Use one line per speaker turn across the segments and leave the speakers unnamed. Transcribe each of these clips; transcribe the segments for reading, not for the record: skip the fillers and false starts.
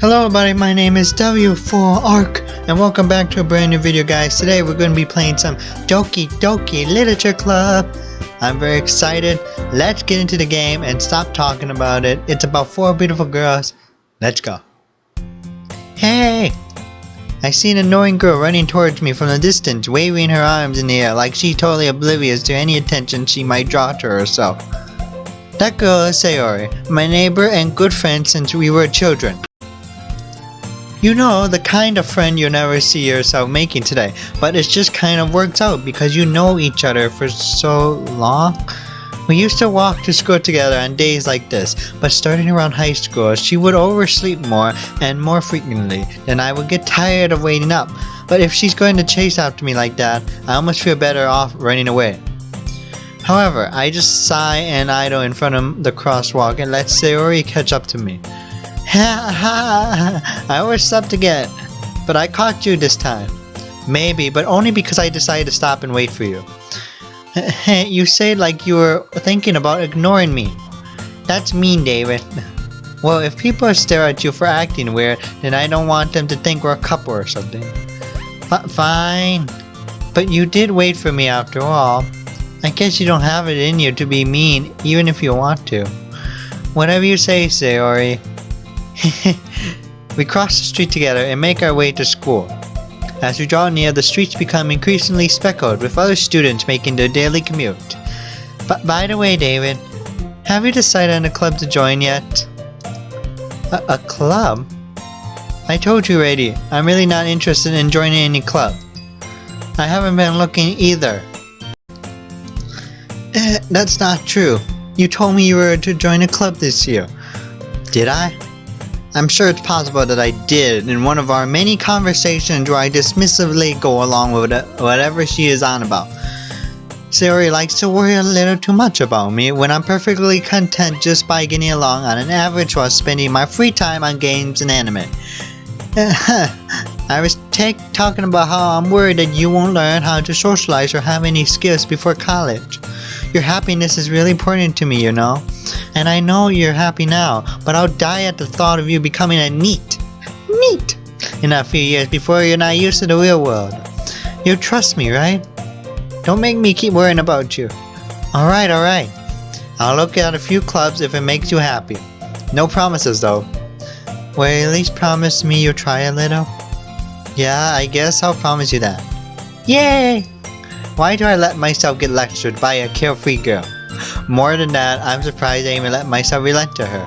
Hello everybody, my name is W4Arc and welcome back to a brand new video, guys. Today we're going to be playing some Doki Literature Club. I'm very excited. Let's get into the game and stop talking about it. It's about 4 beautiful girls. Let's go. Hey! I see an annoying girl running towards me from the distance, waving her arms in the air like she's totally oblivious to any attention she might draw to herself. That girl is Sayori, my neighbor and good friend since we were children. You know, the kind of friend you'll never see yourself making today, but it just kind of works out because you know each other for so long. We used to walk to school together on days like this, but starting around high school, she would oversleep more and more frequently, then I would get tired of waiting up. But if she's going to chase after me like that, I almost feel better off running away. However, I just sigh and idle in front of the crosswalk and let Sayori catch up to me. Ha ha! I overslept again, but I caught you this time. Maybe, but only because I decided to stop and wait for you. You say like you were thinking about ignoring me. That's mean, David. Well, if people stare at you for acting weird, then I don't want them to think we're a couple or something. Fine. But you did wait for me after all. I guess you don't have it in you to be mean, even if you want to. Whatever you say, Sayori. We cross the street together and make our way to school. As we draw near, the streets become increasingly speckled with other students making their daily commute. But by the way, David, have you decided on a club to join yet? A club? I told you already, I'm really not interested in joining any club. I haven't been looking either. That's not true. You told me you were to join a club this year. Did I? I'm sure it's possible that I did in one of our many conversations where I dismissively go along with whatever she is on about. Sayori likes to worry a little too much about me when I'm perfectly content just by getting along on an average while spending my free time on games and anime. I was talking about how I'm worried that you won't learn how to socialize or have any skills before college. Your happiness is really important to me, you know. And I know you're happy now, but I'll die at the thought of you becoming a NEET in a few years before you're not used to the real world. You trust me, right? Don't make me keep worrying about you. Alright. I'll look at a few clubs if it makes you happy. No promises though. Well, at least promise me you'll try a little. Yeah, I guess I'll promise you that. Yay! Why do I let myself get lectured by a carefree girl? More than that, I'm surprised I even let myself relent to her.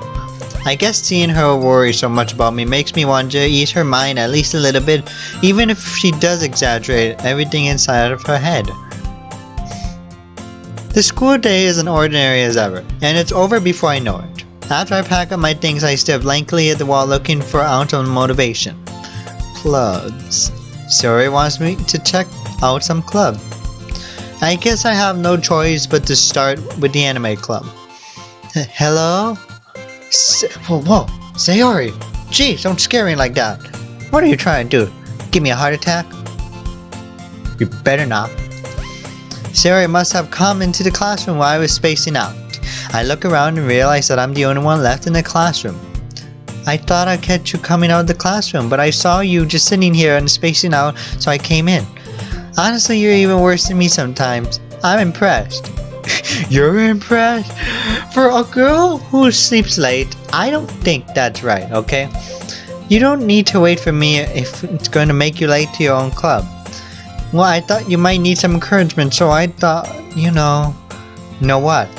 I guess seeing her worry so much about me makes me want to ease her mind at least a little bit, even if she does exaggerate everything inside of her head. The school day is as ordinary as ever, and it's over before I know it. After I pack up my things, I stare blankly at the wall looking for an ounce of motivation. Clubs. Sayori wants me to check out some club. I guess I have no choice but to start with the anime club. Hello? Whoa, Sayori! Jeez, don't scare me like that. What are you trying to do? Give me a heart attack? You better not. Sayori must have come into the classroom while I was spacing out. I look around and realize that I'm the only one left in the classroom. I thought I'd catch you coming out of the classroom, but I saw you just sitting here and spacing out, so I came in. Honestly, you're even worse than me sometimes. I'm impressed. You're impressed? For a girl who sleeps late, I don't think that's right, okay? You don't need to wait for me if it's going to make you late to your own club. Well, I thought you might need some encouragement, so I thought, you know what?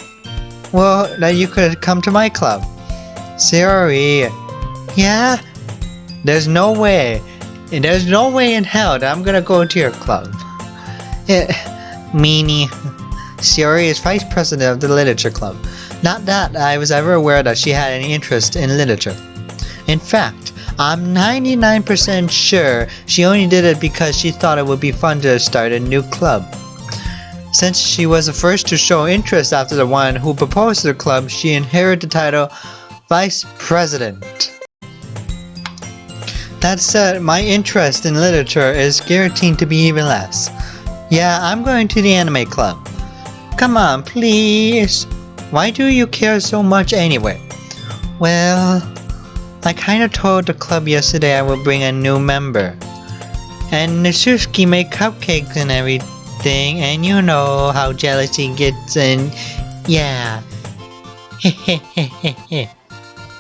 Well, that you could come to my club. Sayori. Yeah? There's no way in hell that I'm gonna go to your club. Meanie. Sayori is vice president of the literature club. Not that I was ever aware that she had any interest in literature. In fact, I'm 99% sure she only did it because she thought it would be fun to start a new club. Since she was the first to show interest after the one who proposed to the club, she inherited the title Vice President. That said, my interest in literature is guaranteed to be even less. Yeah, I'm going to the anime club. Come on, please. Why do you care so much anyway? Well, I kinda told the club yesterday I would bring a new member. And Natsuki made cupcakes and everything, and you know how jealous he gets, and yeah.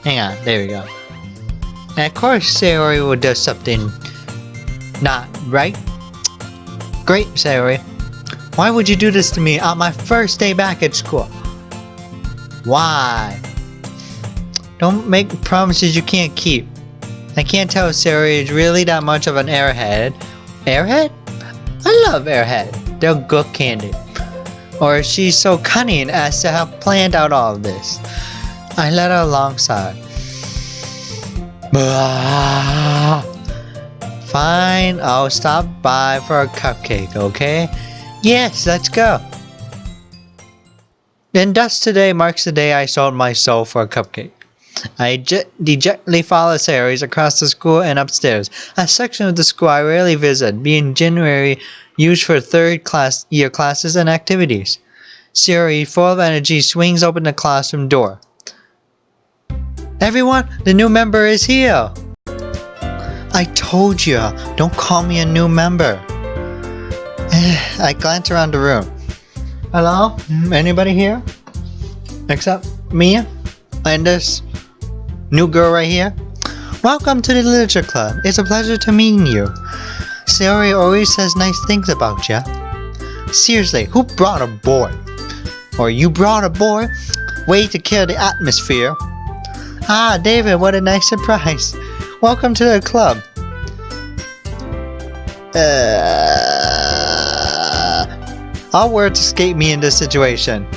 Hang on, there we go. And of course Sayori will do something not right. Great, Sayori. Why would you do this to me on my first day back at school? Why? Don't make promises you can't keep. I can't tell if Sayori is really that much of an airhead. Airhead? I love airhead. They're good candy. Or she's so cunning as to have planned out all of this. I let her alongside. Fine, I'll stop by for a cupcake, okay? Yes, let's go. And thus today marks the day I sold my soul for a cupcake. I dejectedly followed Sayori's across the school and upstairs, a section of the school I rarely visit, being generally used for third-year classes and activities. Sayori, full of energy, swings open the classroom door. Everyone, the new member is here! I told you, don't call me a new member. I glance around the room. Hello? Anybody here? Except me and this new girl right here? Welcome to the Literature Club. It's a pleasure to meet you. Sayori always says nice things about you. Seriously, who brought a boy? Or you brought a boy? Way to kill the atmosphere. Ah, David, what a nice surprise. Welcome to the club. All words escape me in this situation.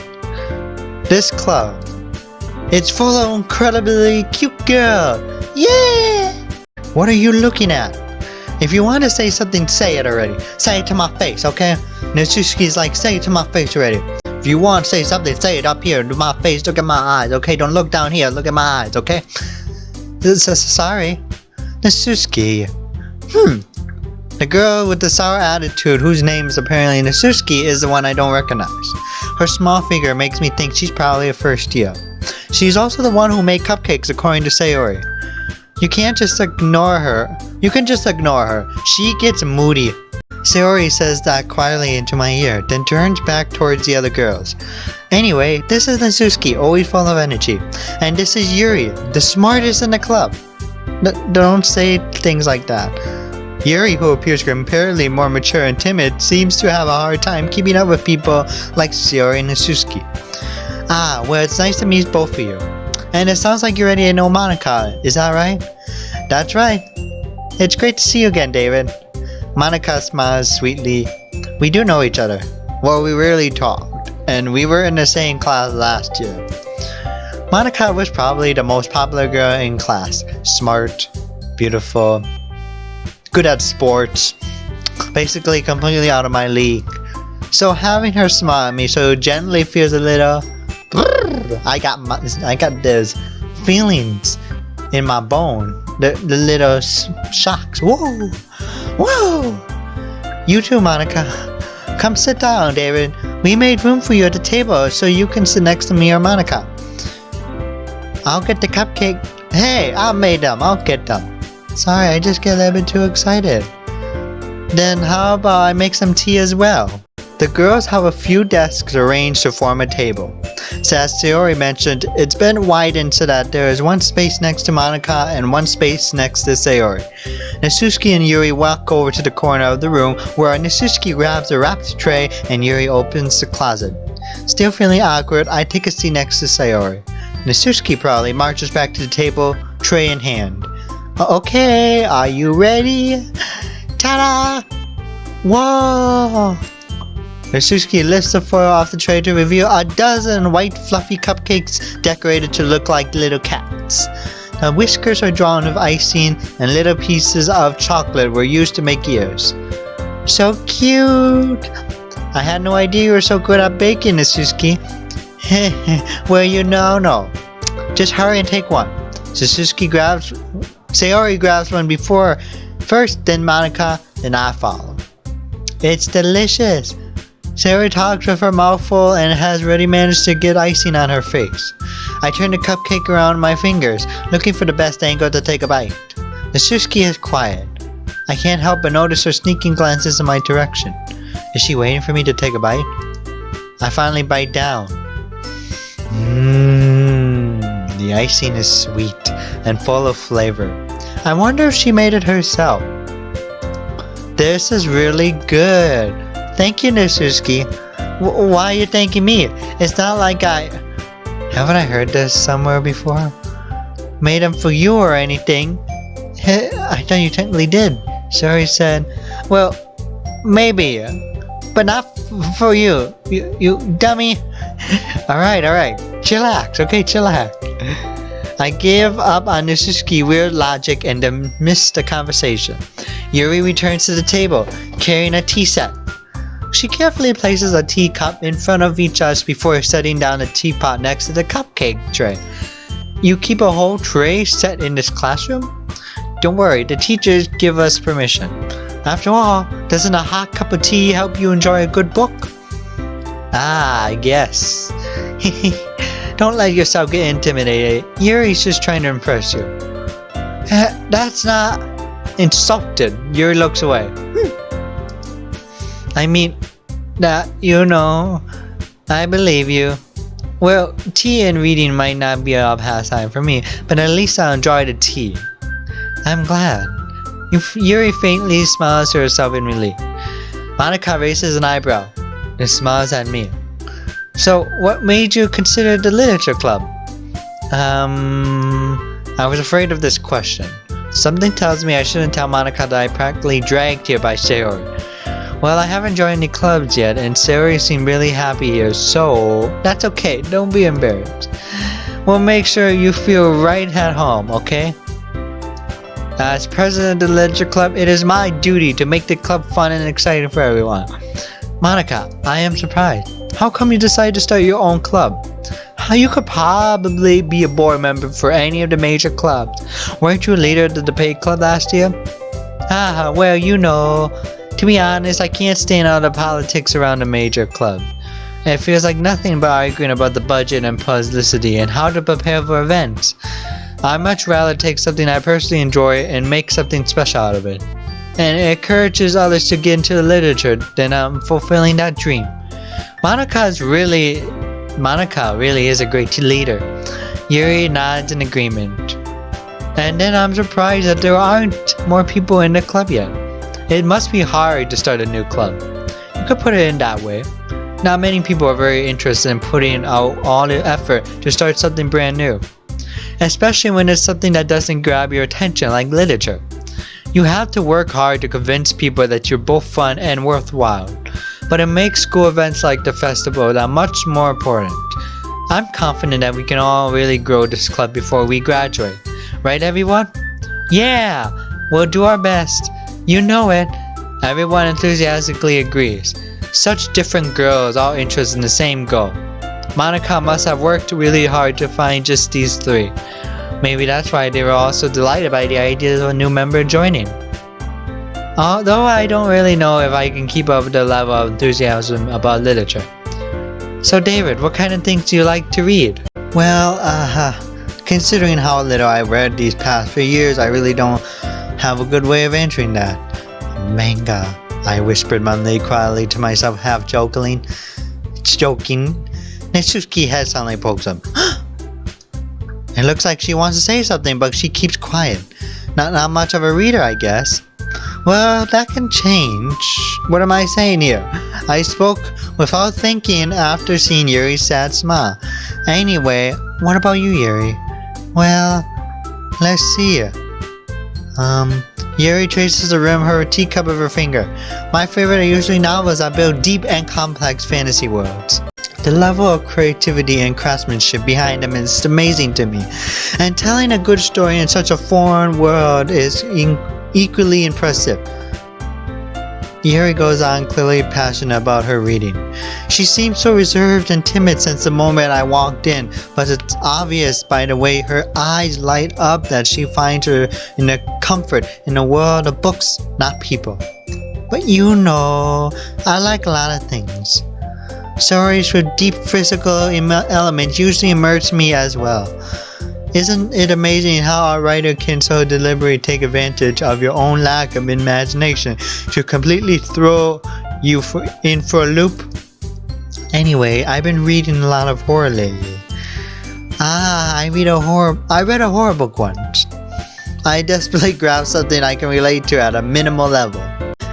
This club. It's full of incredibly cute girls. Yeah! What are you looking at? If you want to say something, say it already. Say it to my face, okay? Natsuki's like, say it to my face already. If you want to say something, say it up here to my face. Look at my eyes, okay? Don't look down here. Look at my eyes, okay? Sorry. Natsuki. The girl with the sour attitude, whose name is apparently Natsuki, is the one I don't recognize. Her small figure makes me think she's probably a first year. She's also the one who made cupcakes, according to Sayori. You can't just ignore her. You can just ignore her. She gets moody. Sayori says that quietly into my ear, then turns back towards the other girls. Anyway, this is Natsuki, always full of energy. And this is Yuri, the smartest in the club. Don't say things like that. Yuri, who appears comparatively more mature and timid, seems to have a hard time keeping up with people like Sayori and Natsuki. Ah, well, it's nice to meet both of you. And it sounds like you're ready to know Monica, is that right? That's right. It's great to see you again, David. Monica smiles sweetly. We do know each other. Well, we rarely talked, and we were in the same class last year. Monica was probably the most popular girl in class. Smart, beautiful, good at sports, basically completely out of my league. So having her smile at me so gently feels a little... I got those feelings in my bone, the little shocks. Whoa, whoa! You too, Monica. Come sit down, David. We made room for you at the table so you can sit next to me or Monica. I'll get the cupcake. Hey, I made them. I'll get them. Sorry, I just get a little bit too excited. Then how about I make some tea as well? The girls have a few desks arranged to form a table. So as Sayori mentioned, it's been widened so that there is one space next to Monica and one space next to Sayori. Natsuki and Yuri walk over to the corner of the room where Natsuki grabs a wrapped tray and Yuri opens the closet. Still feeling awkward, I take a seat next to Sayori. Natsuki proudly marches back to the table, tray in hand. Okay, are you ready? Ta-da! Whoa! Natsuki lifts the foil off the tray to reveal a dozen white fluffy cupcakes decorated to look like little cats. The whiskers are drawn with icing and little pieces of chocolate were used to make ears. So cute! I had no idea you were so good at baking, Natsuki. Well, no. Just hurry and take one. Sayori grabs one first, then Monica, then I follow. It's delicious. Sayori talks with her mouth full and has already managed to get icing on her face. I turn the cupcake around my fingers, looking for the best angle to take a bite. Natsuki is quiet. I can't help but notice her sneaking glances in my direction. Is she waiting for me to take a bite? I finally bite down. The icing is sweet and full of flavor. I wonder if she made it herself. This is really good. Thank you, Natsuki. Why are you thanking me? It's not like haven't I heard this somewhere before? Made them for you or anything? I thought you technically did. Sayori said, well, maybe, but not for you. You dummy. Alright. Chillax, okay, chillax. I give up on Natsuki's weird logic and dismiss the conversation. Yuri returns to the table, carrying a tea set. She carefully places a teacup in front of each of us before setting down a teapot next to the cupcake tray. You keep a whole tray set in this classroom? Don't worry, the teachers give us permission. After all, doesn't a hot cup of tea help you enjoy a good book? Ah, yes. Don't let yourself get intimidated. Yuri's just trying to impress you. That's not insulted. Yuri looks away. I mean, that, I believe you. Well, tea and reading might not be a pastime for me, but at least I'll enjoy the tea. I'm glad. Yuri faintly smiles to herself in relief. Monica raises an eyebrow and smiles at me. So, what made you consider the literature club? I was afraid of this question. Something tells me I shouldn't tell Monica that I practically dragged here by Sayori. Well, I haven't joined any clubs yet, and Sayori seemed really happy here, so that's okay, don't be embarrassed. We'll make sure you feel right at home, okay? As president of the literature club, it is my duty to make the club fun and exciting for everyone. Monica, I am surprised. How come you decided to start your own club? You could probably be a board member for any of the major clubs. Weren't you a leader of the debate club last year? Well, to be honest, I can't stand all the politics around a major club. It feels like nothing but arguing about the budget and publicity and how to prepare for events. I'd much rather take something I personally enjoy and make something special out of it. And it encourages others to get into literature, then I'm fulfilling that dream. Monica really is a great leader. Yuri nods in agreement. And then I'm surprised that there aren't more people in the club yet. It must be hard to start a new club. You could put it in that way. Not many people are very interested in putting out all the effort to start something brand new. Especially when it's something that doesn't grab your attention like literature. You have to work hard to convince people that you're both fun and worthwhile. But it makes school events like the festival that much more important. I'm confident that we can all really grow this club before we graduate. Right, everyone? Yeah! We'll do our best. You know it. Everyone enthusiastically agrees. Such different girls, all interested in the same goal. Monica must have worked really hard to find just these three. Maybe that's why they were all so delighted by the idea of a new member joining. Although I don't really know if I can keep up the level of enthusiasm about literature. So David, what kind of things do you like to read? Well, considering how little I read these past few years, I really don't have a good way of answering that. Manga, I whispered mildly quietly to myself, half joking. Natsuki's head suddenly pokes up. It looks like she wants to say something, but she keeps quiet. Not much of a reader, I guess. Well, that can change. What am I saying here? I spoke without thinking after seeing Yuri's sad smile. Anyway, what about you, Yuri? Well, let's see. Yuri traces the rim of her teacup of her finger. My favorite are usually novels that build deep and complex fantasy worlds. The level of creativity and craftsmanship behind them is amazing to me, and telling a good story in such a foreign world is equally impressive. Yuri goes on, clearly passionate about her reading. She seemed so reserved and timid since the moment I walked in, but it's obvious by the way her eyes light up that she finds her in a comfort in a world of books, not people. But I like a lot of things. Stories with deep physical elements usually immerse me as well. Isn't it amazing how a writer can so deliberately take advantage of your own lack of imagination to completely throw you in for a loop? Anyway, I've been reading a lot of horror lately. I read a horror book once. I desperately grabbed something I can relate to at a minimal level.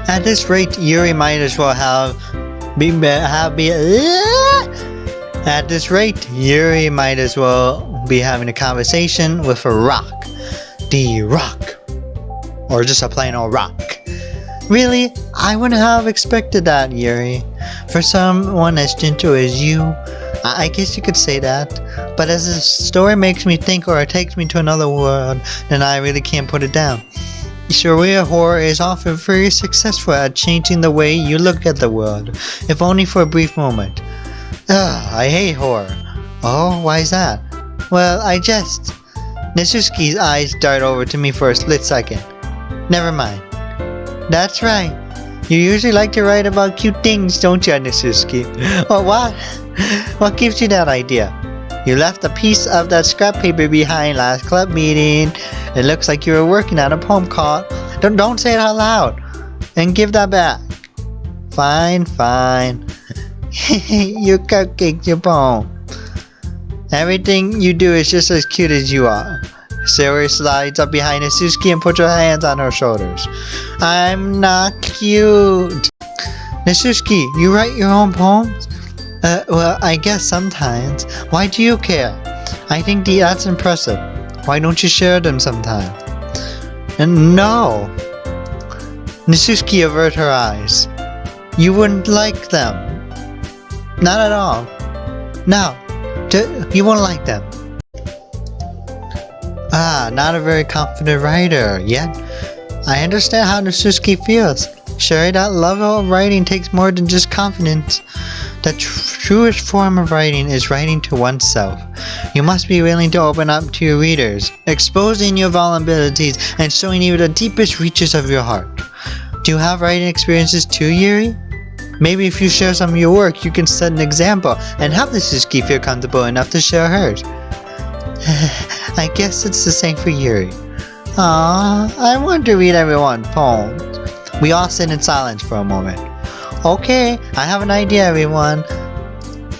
At this rate, Yuri might as well be having a conversation with a rock. The Rock. Or just a plain old rock. Really? I wouldn't have expected that, Yuri. For someone as gentle as you, I guess you could say that. But as the story makes me think or it takes me to another world, then I really can't put it down. Surreal horror is often very successful at changing the way you look at the world, if only for a brief moment. I hate horror. Oh, why is that? Well, Natsuki's eyes dart over to me for a split second. Never mind. That's right. You usually like to write about cute things, don't you, Natsuki? Or what? What gives you that idea? You left a piece of that scrap paper behind last club meeting. It looks like you were working on a poem called... Don't say it out loud. And give that back. Fine. Your cupcake's your poem. Everything you do is just as cute as you are. Sarah slides up behind Natsuki and puts her hands on her shoulders. I'm not cute. Natsuki, you write your own poems? Well, I guess sometimes. Why do you care? I think that's impressive. Why don't you share them sometime? And no. Natsuki averted her eyes. You wouldn't like them. Not at all. No. You won't like them. Not a very confident writer yet. I understand how Natsuki feels. Sure, that level of writing takes more than just confidence. The truest form of writing is writing to oneself. You must be willing to open up to your readers, exposing your vulnerabilities and showing even the deepest reaches of your heart. Do you have writing experiences too, Yuri? Maybe if you share some of your work, you can set an example and help Natsuki feel comfortable enough to share hers. I guess it's the same for Yuri. I want to read everyone's poems. We all sit in silence for a moment. Okay, I have an idea, everyone.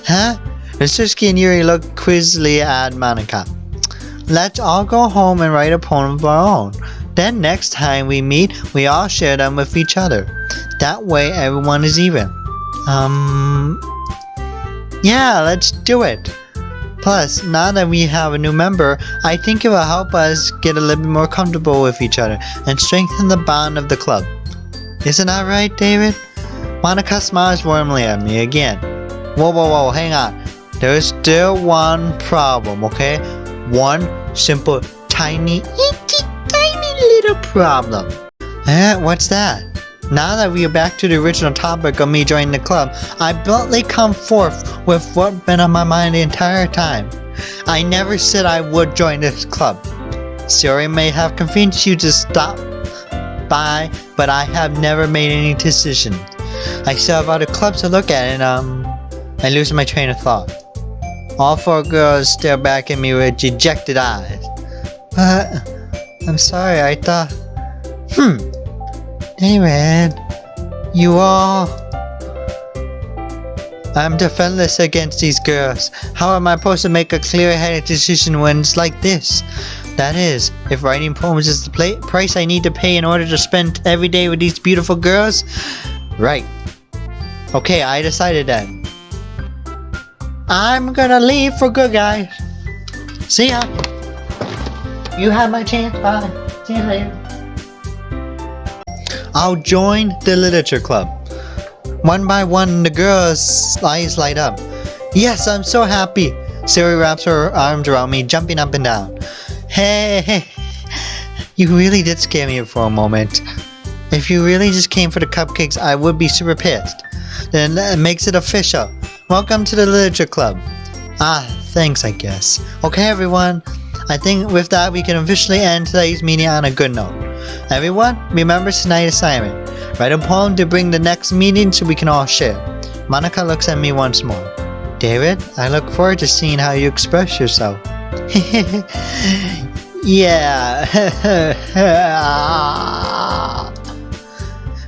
Huh? Natsuki and Yuri look quizzically at Monika. Let's all go home and write a poem of our own. Then next time we meet, we all share them with each other. That way everyone is even. Yeah, let's do it. Plus, now that we have a new member, I think it will help us get a little bit more comfortable with each other and strengthen the bond of the club. Isn't that right, David? Monika smiles warmly at me again. Whoa, hang on. There is still one problem, okay? One simple, tiny little problem. What's that? Now that we are back to the original topic of me joining the club, I bluntly come forth with what's been on my mind the entire time. I never said I would join this club. Siri may have convinced you to stop by, but I have never made any decision. I still have other clubs to look at and I lose my train of thought. All four girls stare back at me with dejected eyes. But I'm sorry, I thought... David, you all... I'm defenseless against these girls. How am I supposed to make a clear-headed decision when it's like this? That is, if writing poems is the price I need to pay in order to spend every day with these beautiful girls? Right. Okay, I decided then. I'm gonna leave for good, guys. See ya. You had my chance. Bye. See you later. I'll join the literature club. One by one, the girls' eyes light up. Yes, I'm so happy. Siri wraps her arms around me, jumping up and down. Hey, you really did scare me for a moment. If you really just came for the cupcakes, I would be super pissed. Then that makes it official. Welcome to the literature club. Thanks, I guess. Okay, everyone. I think with that, we can officially end today's meeting on a good note. Everyone, remember tonight's assignment. Write a poem to bring the next meeting so we can all share. Monica looks at me once more. David, I look forward to seeing how you express yourself. Yeah.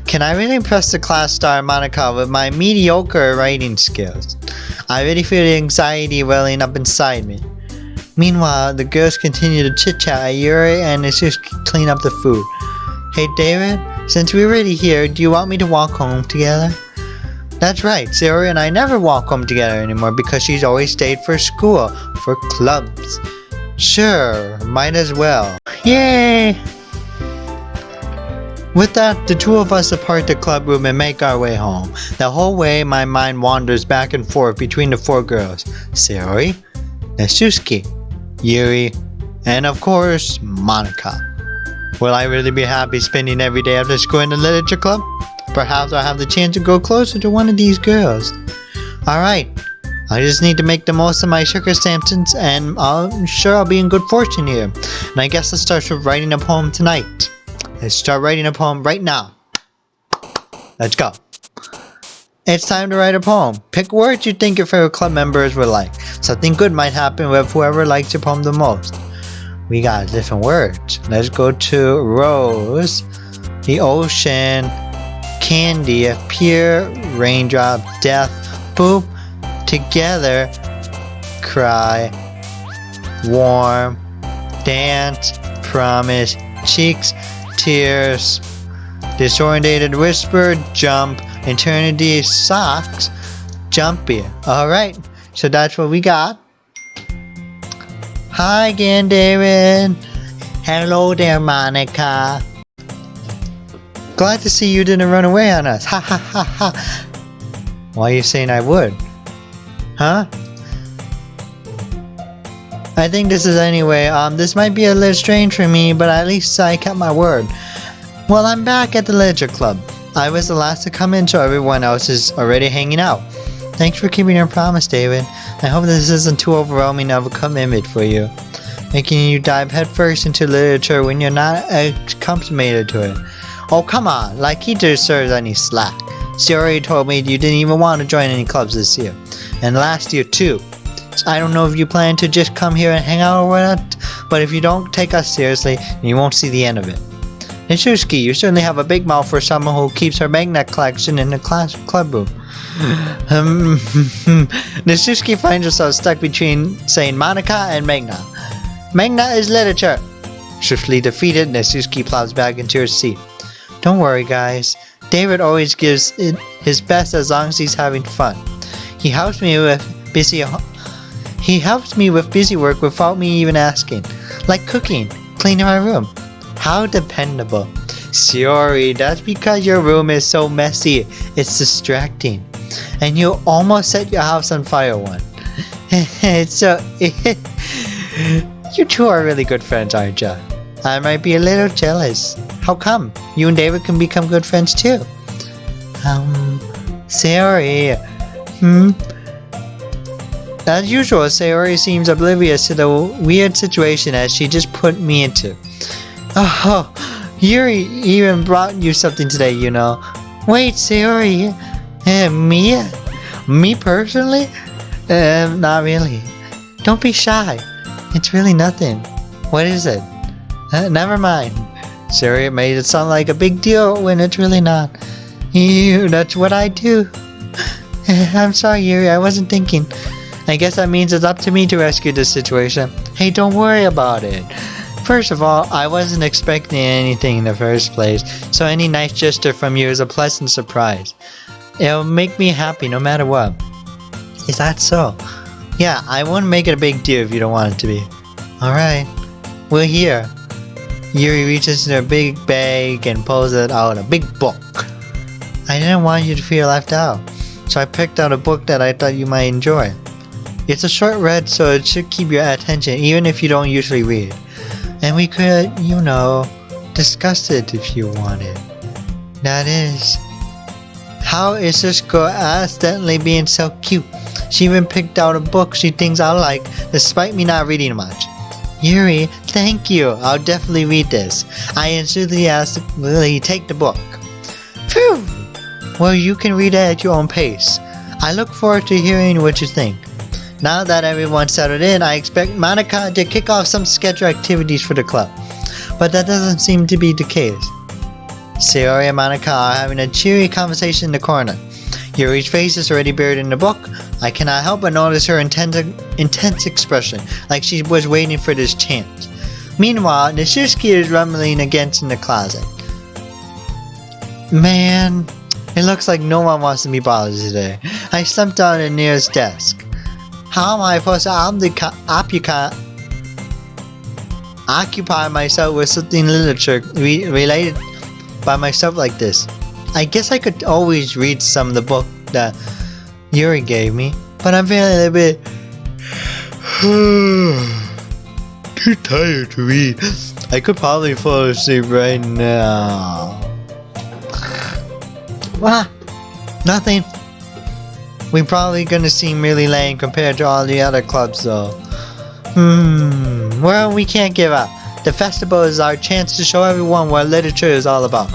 Can I really impress the class star Monica with my mediocre writing skills? I really feel the anxiety welling up inside me. Meanwhile, the girls continue to chit-chat at Yuri and it's just clean up the food. Hey David, since we're already here, do you want me to walk home together? That's right, Sayori and I never walk home together anymore because she's always stayed for school, for clubs. Sure, might as well. Yay! With that, the two of us depart the club room and make our way home. The whole way, my mind wanders back and forth between the four girls. Sayori, Natsuki, Yuri, and of course, Monica. Will I really be happy spending every day after school in the literature club? Perhaps I'll have the chance to go closer to one of these girls. Alright, I just need to make the most of my circumstances and I'm sure I'll be in good fortune here. And I guess let's start with writing a poem tonight. Let's start writing a poem right now. Let's go. It's time to write a poem. Pick words you think your favorite club members would like. Something good might happen with whoever likes your poem the most. We got different words. Let's go to rose, the ocean, candy, a pier, raindrop, death, poop, together, cry, warm, dance, promise, cheeks, tears, disorientated whisper, jump, eternity, socks, jumpy. Alright, so that's what we got. Hi again, David. Hello there, Monica. Glad to see you didn't run away on us. Ha ha ha ha. Why are you saying I would? Huh? I think this is anyway. This might be a little strange for me, but at least I kept my word. Well, I'm back at the literature club. I was the last to come in, so everyone else is already hanging out. Thanks for keeping your promise, David. I hope this isn't too overwhelming of a commitment for you, making you dive headfirst into literature when you're not acclimated to it. Oh, come on, like he deserves any slack. She already told me you didn't even want to join any clubs this year. And last year too. So I don't know if you plan to just come here and hang out or what, but if you don't take us seriously, you won't see the end of it. Natsuki, you certainly have a big mouth for someone who keeps her magnet collection in the club room. Natsuki finds herself stuck between saying Monica and Magna. Magna is literature. Swiftly defeated, Natsuki plows back into her seat. Don't worry, guys. David always gives it his best as long as he's having fun. He helps me with busy work without me even asking, like cooking, cleaning my room. How dependable. Sorry, that's because your room is so messy. It's distracting, and you almost set your house on fire once. So you two are really good friends, aren't you? I might be a little jealous. How come? You and David can become good friends too. Sayori. As usual, Sayori seems oblivious to the weird situation as she just put me into. Oh, Yuri even brought you something today, you know. Wait, Sayori. Me? Me personally? Not really. Don't be shy. It's really nothing. What is it? Never mind. Sayori made it sound like a big deal when it's really not. That's what I do. I'm sorry, Yuri, I wasn't thinking. I guess that means it's up to me to rescue this situation. Hey, don't worry about it. First of all, I wasn't expecting anything in the first place, so any nice gesture from you is a pleasant surprise. It'll make me happy no matter what. Is that so? Yeah, I wouldn't make it a big deal if you don't want it to be. Alright, we're here. Yuri reaches in her big bag and pulls out a big book. I didn't want you to feel left out, so I picked out a book that I thought you might enjoy. It's a short read, so it should keep your attention even if you don't usually read. And we could, you know, discuss it if you wanted. That is, how is this girl accidentally being so cute? She even picked out a book she thinks I like, despite me not reading much. Yuri, thank you. I'll definitely read this. I enthusiastically take the book. Phew! Well, you can read it at your own pace. I look forward to hearing what you think. Now that everyone's settled in, I expect Monica to kick off some scheduled activities for the club. But that doesn't seem to be the case. Sayori and Monica are having a cheery conversation in the corner. Yuri's face is already buried in the book. I cannot help but notice her intense expression, like she was waiting for this chance. Meanwhile, Natsuki is rumbling against in the closet. Man, it looks like no one wants to be bothered today. I slumped down at the nearest desk. How am I supposed to occupy myself with something literature related by myself like this? I guess I could always read some of the book that Yuri gave me, but I'm feeling a bit too tired to read. I could probably fall asleep right now. What? Nothing. We're probably gonna seem really lame compared to all the other clubs though. Well, we can't give up. The festival is our chance to show everyone what literature is all about.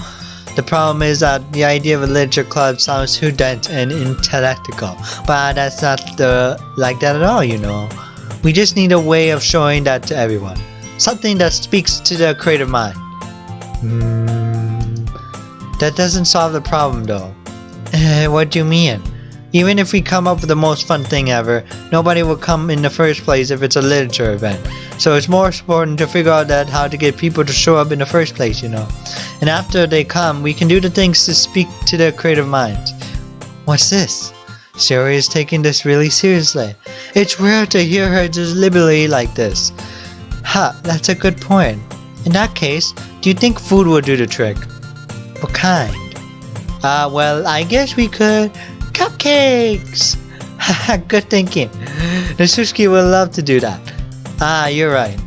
The problem is that the idea of a literature club sounds too dense and intellectual, but that's not like that at all, you know. We just need a way of showing that to everyone. Something that speaks to their creative mind. That doesn't solve the problem though. What do you mean? Even if we come up with the most fun thing ever, nobody will come in the first place if it's a literature event. So it's more important to figure out how to get people to show up in the first place, you know. And after they come, we can do the things to speak to their creative minds. What's this? Sayori is taking this really seriously. It's rare to hear her just liberally like this. That's a good point. In that case, do you think food will do the trick? What kind? Well, I guess we could... Cupcakes! Good thinking. Natsuki would love to do that. You're right.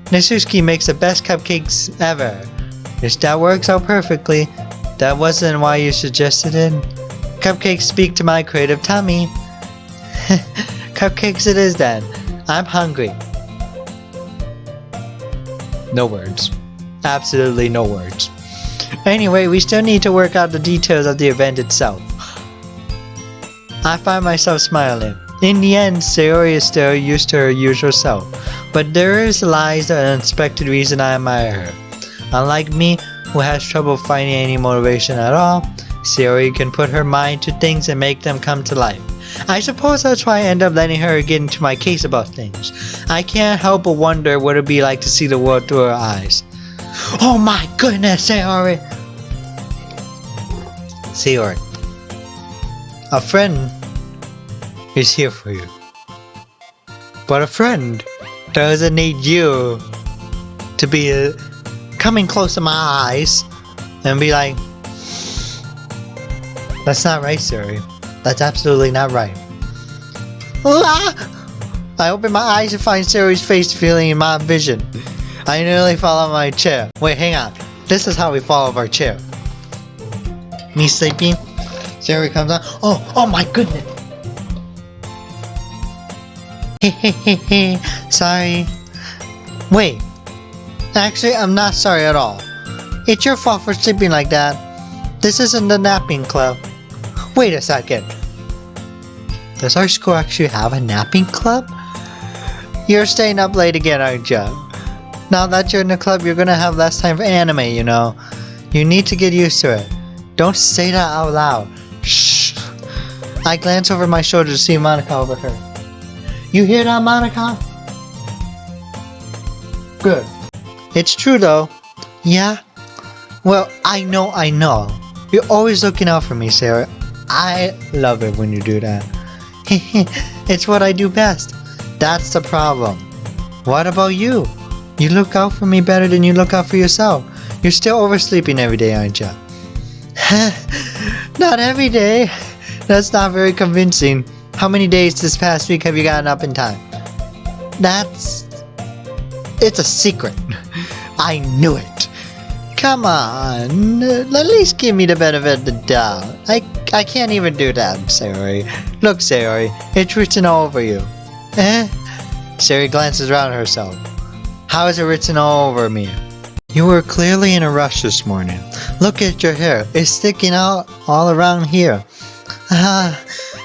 Natsuki makes the best cupcakes ever. If that works out perfectly, that wasn't why you suggested it. Cupcakes speak to my creative tummy. Cupcakes it is then. I'm hungry. No words. Absolutely no words. Anyway, we still need to work out the details of the event itself. I find myself smiling. In the end, Sayori is still used to her usual self, but there lies an unexpected reason I admire her. Unlike me, who has trouble finding any motivation at all, Sayori can put her mind to things and make them come to life. I suppose that's why I end up letting her get into my case about things. I can't help but wonder what it'd be like to see the world through her eyes. Oh my goodness, Sayori! Sayori. A friend is here for you. But a friend doesn't need you to be coming close to my eyes and be like, that's not right, Sayori. That's absolutely not right. I open my eyes and find Sayori's face feeling in my vision. I nearly fall out of my chair. Wait, hang on. This is how we fall off our chair. Me sleeping. Sayori comes on. Oh my goodness. Sorry. Wait. Actually, I'm not sorry at all. It's your fault for sleeping like that. This isn't the napping club. Wait a second. Does our school actually have a napping club? You're staying up late again, aren't you? Now that you're in the club, you're gonna have less time for anime, you know. You need to get used to it. Don't say that out loud. Shh. I glance over my shoulder to see Monica overheard. You hear that, Monica? Good. It's true though. Yeah? Well, I know. You're always looking out for me, Sarah. I love it when you do that. It's what I do best. That's the problem. What about you? You look out for me better than you look out for yourself. You're still oversleeping every day, aren't you? Not every day. That's not very convincing. How many days this past week have you gotten up in time? It's a secret. I knew it. Come on, at least give me the benefit of the doubt. I can't even do that, Sayori. Look, Sayori, it's written all over you. Sayori glances around herself. How is it written all over me? You were clearly in a rush this morning. Look at your hair. It's sticking out all around here. Ah.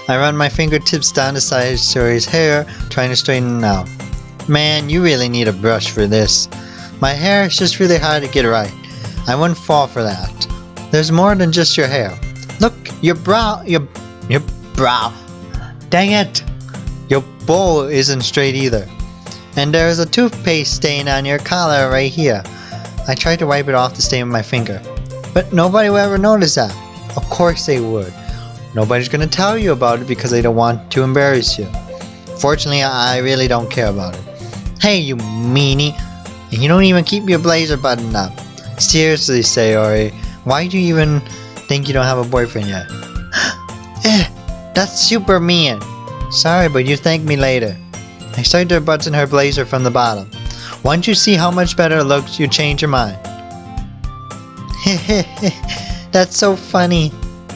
I run my fingertips down the side of Sayori's hair, trying to straighten it out. Man, you really need a brush for this. My hair is just really hard to get right. I wouldn't fall for that. There's more than just your hair. Look, your brow. Dang it. Your bowl isn't straight either. And there's a toothpaste stain on your collar right here. I tried to wipe it off the stain with my finger. But nobody will ever notice that. Of course they would. Nobody's gonna tell you about it because they don't want to embarrass you. Fortunately, I really don't care about it. Hey, you meanie. And you don't even keep your blazer buttoned up. Seriously, Sayori, why do you even think you don't have a boyfriend yet? That's super mean. Sorry, but you thank me later. I started to button her blazer from the bottom. Once you see how much better it looks, you change your mind. That's so funny.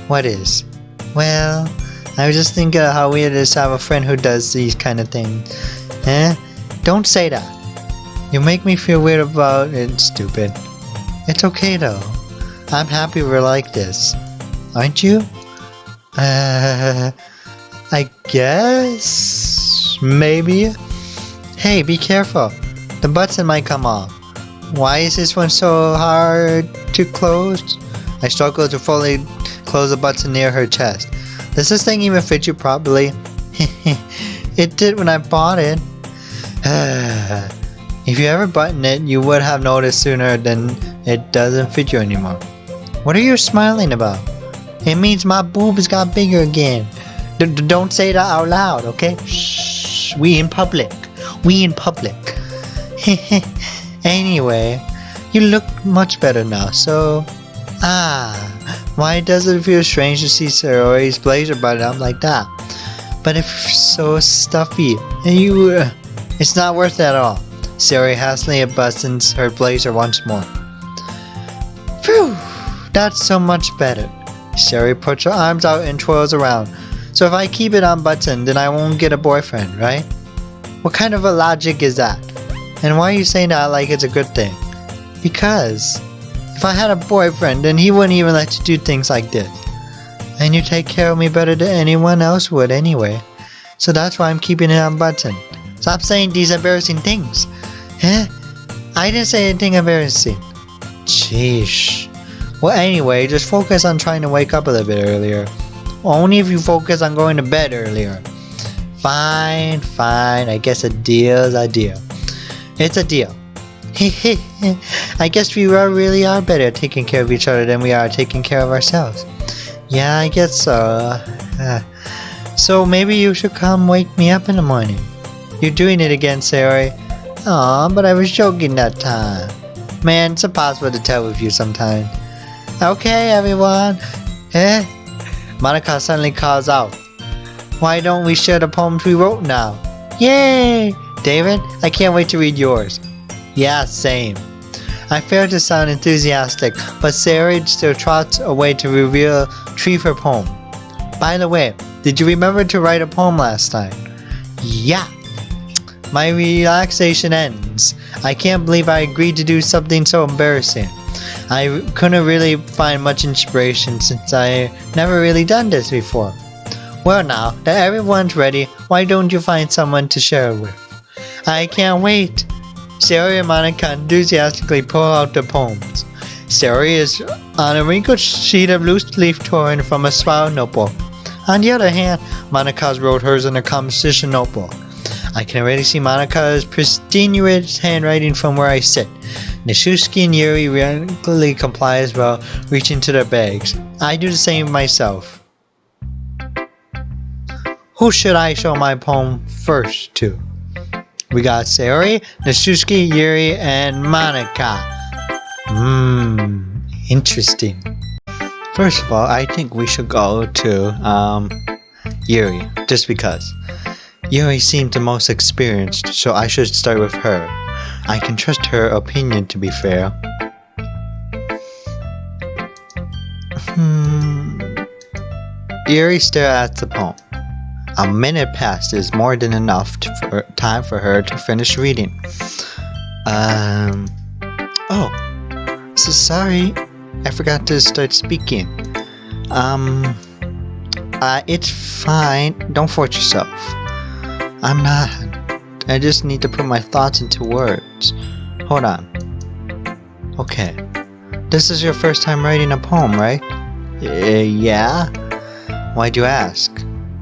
What is? Well, I was just thinking of how weird it is to have a friend who does these kind of things. Don't say that. You make me feel weird about it, stupid. It's okay though. I'm happy we're like this. Aren't you? I guess? Maybe? Hey, be careful. The button might come off. Why is this one so hard to close? I struggle to fully close the button near her chest. Does this thing even fit you properly? It did when I bought it. If you ever button it, you would have noticed sooner than it doesn't fit you anymore. What are you smiling about? It means my boobs got bigger again. Don't say that out loud, okay? Shh. We in public. Anyway, you look much better now, so... why does it feel strange to see Sayori's blazer button up like that? But it's so stuffy, and it's not worth it at all. Sayori hastily buttons her blazer once more. Phew! That's so much better. Sayori puts her arms out and twirls around. So if I keep it unbuttoned, then I won't get a boyfriend, right? What kind of a logic is that? And why are you saying that like it's a good thing? Because if I had a boyfriend, then he wouldn't even let you do things like this. And you take care of me better than anyone else would anyway. So that's why I'm keeping it unbuttoned. Stop saying these embarrassing things. I didn't say anything embarrassing. Sheesh. Well, anyway, just focus on trying to wake up a little bit earlier. Only if you focus on going to bed earlier. Fine. I guess a deal's a deal. It's a deal. I guess we really are better at taking care of each other than we are taking care of ourselves. Yeah, I guess so. So maybe you should come wake me up in the morning. You're doing it again, Sayori. Aw, but I was joking that time. Man, it's impossible to tell with you sometimes. Okay, everyone. Monica suddenly calls out. Why don't we share the poems we wrote now? Yay! David, I can't wait to read yours. Yeah, same. I fail to sound enthusiastic, but Sayori still trots away to retrieve her poem. By the way, did you remember to write a poem last time? Yeah. My relaxation ends. I can't believe I agreed to do something so embarrassing. I couldn't really find much inspiration since I never really done this before. Well now, that everyone's ready, why don't you find someone to share it with? I can't wait. Sayori and Monica enthusiastically pull out the poems. Sayori is on a wrinkled sheet of loose leaf torn from a spiral notebook. On the other hand, Monica's wrote hers in a composition notebook. I can already see Monica's pristine handwriting from where I sit. Nishusuke and Yuri regularly comply as well, reaching to their bags. I do the same myself. Who should I show my poem first to? We got Sayori, Nishusuke, Yuri, and Monica. Interesting. First of all, I think we should go to Yuri, just because. Yuri seemed the most experienced, so I should start with her. I can trust her opinion, to be fair. Yuri stared at the poem. A minute passed is more than enough time for her to finish reading. Oh, so sorry. I forgot to start speaking. It's fine. Don't force yourself. I'm not. I just need to put my thoughts into words. Hold on. Okay. This is your first time writing a poem, right? Yeah? Why'd you ask?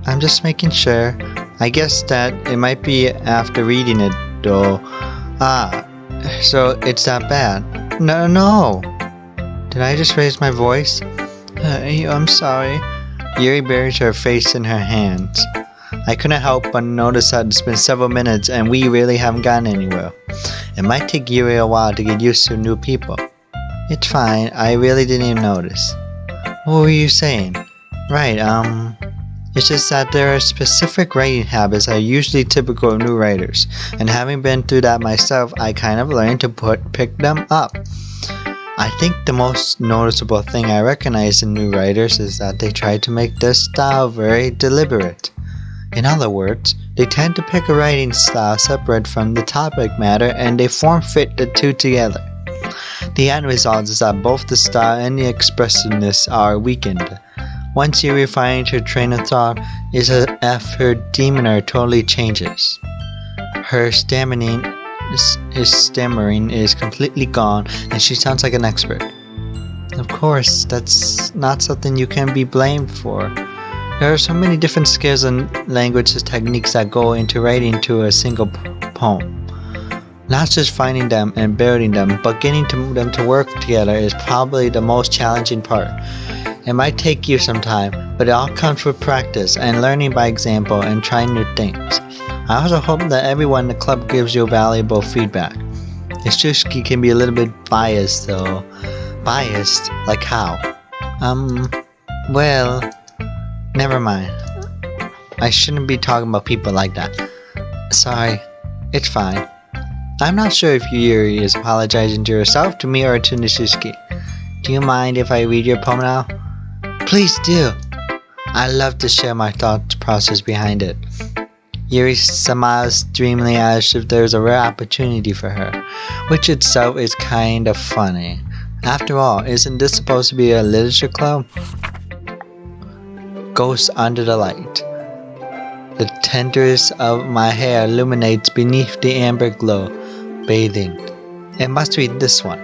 I'm just making sure. I guess that it might be after reading it, though. So it's that bad. No. Did I just raise my voice? I'm sorry. Yuri buried her face in her hands. I couldn't help but notice that it's been several minutes and we really haven't gotten anywhere. It might take Yuri a while to get used to new people. It's fine, I really didn't even notice. What were you saying? Right, it's just that there are specific writing habits that are usually typical of new writers, and having been through that myself, I kind of learned to pick them up. I think the most noticeable thing I recognize in new writers is that they try to make their style very deliberate. In other words, they tend to pick a writing style separate from the topic matter and they form-fit the two together. The end result is that both the style and the expressiveness are weakened. Once you refine your train of thought, is as if her demeanor totally changes. His stammering is completely gone and she sounds like an expert. Of course, that's not something you can be blamed for. There are so many different skills and languages techniques that go into writing to a single poem. Not just finding them and building them, but getting them to work together is probably the most challenging part. It might take you some time, but it all comes with practice and learning by example and trying new things. I also hope that everyone in the club gives you valuable feedback. Ishushki can be a little bit biased though. Biased? Like how? Well, never mind. I shouldn't be talking about people like that. Sorry, it's fine. I'm not sure if Yuri is apologizing to herself, to me, or to Nishushki. Do you mind if I read your poem now? Please do. I love to share my thought process behind it. Yuri smiles dreamily as if there's a rare opportunity for her, which itself is kind of funny. After all, isn't this supposed to be a literature club? Ghost under the light. The tenderness of my hair illuminates beneath the amber glow, bathing. It must be this one.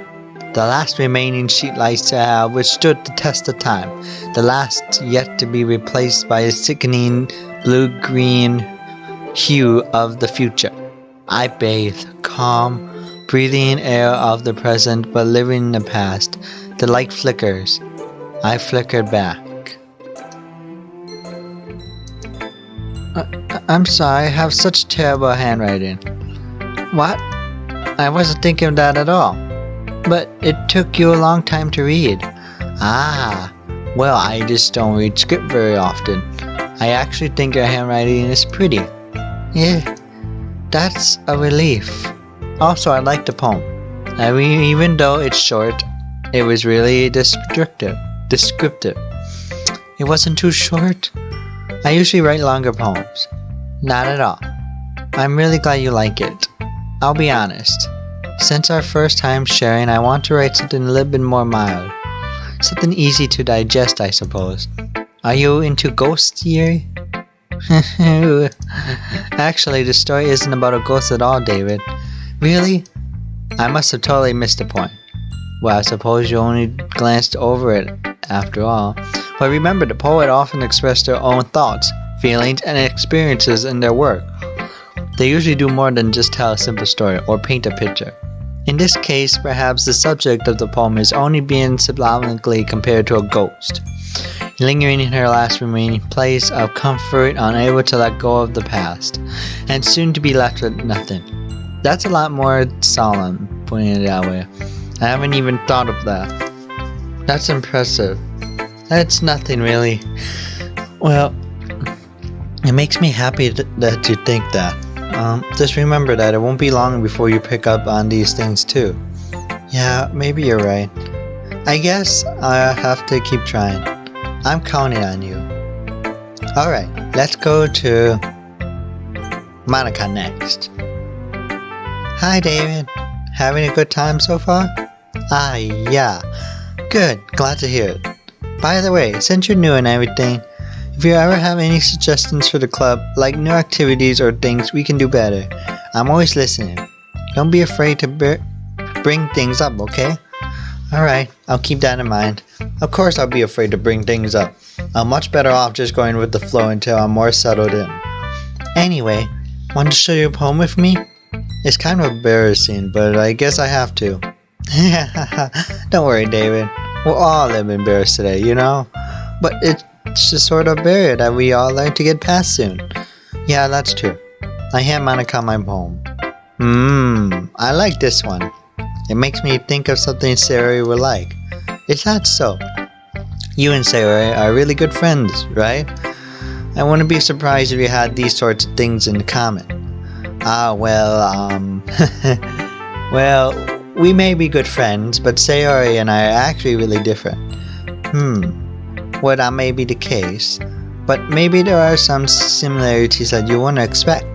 The last remaining sheet lights to have withstood the test of time. The last yet to be replaced by a sickening blue-green hue of the future. I bathe, calm, breathing air of the present but living in the past. The light flickers. I flickered back. I'm sorry, I have such terrible handwriting. What? I wasn't thinking of that at all. But it took you a long time to read. Ah, well, I just don't read script very often. I actually think your handwriting is pretty. Yeah, that's a relief. Also, I like the poem. I mean, even though it's short, it was really descriptive. It wasn't too short. I usually write longer poems. Not at all. I'm really glad you like it. I'll be honest. Since our first time sharing, I want to write something a little bit more mild. Something easy to digest, I suppose. Are you into ghosts, Yuri? Actually, the story isn't about a ghost at all, David. Really? I must have totally missed the point. Well, I suppose you only glanced over it, after all. But remember, the poet often expressed their own thoughts, feelings, and experiences in their work. They usually do more than just tell a simple story or paint a picture. In this case, perhaps the subject of the poem is only being symbolically compared to a ghost, lingering in her last remaining place of comfort, unable to let go of the past, and soon to be left with nothing. That's a lot more solemn, putting it that way. I haven't even thought of that. That's impressive. That's nothing really. Well, it makes me happy that you think that. Just remember that it won't be long before you pick up on these things too. Yeah, maybe you're right. I guess I'll have to keep trying. I'm counting on you. Alright, let's go to Monica next. Hi David. Having a good time so far? Ah, yeah. Good, glad to hear it. By the way, since you're new and everything, if you ever have any suggestions for the club, like new activities or things we can do better, I'm always listening. Don't be afraid to bring things up, okay? Alright, I'll keep that in mind. Of course I'll be afraid to bring things up. I'm much better off just going with the flow until I'm more settled in. Anyway, want to share your poem with me? It's kind of embarrassing, but I guess I have to. Don't worry, David. We're all a little embarrassed today, you know? But it's just sort of barrier that we all learn to get past soon. Yeah, that's true. I hand Monica my poem. I like this one. It makes me think of something Sayori would like. Is that so? You and Sayori are really good friends, right? I wouldn't be surprised if you had these sorts of things in common. Well, we may be good friends, but Sayori and I are actually really different. Well, that may be the case, but maybe there are some similarities that you wouldn't expect.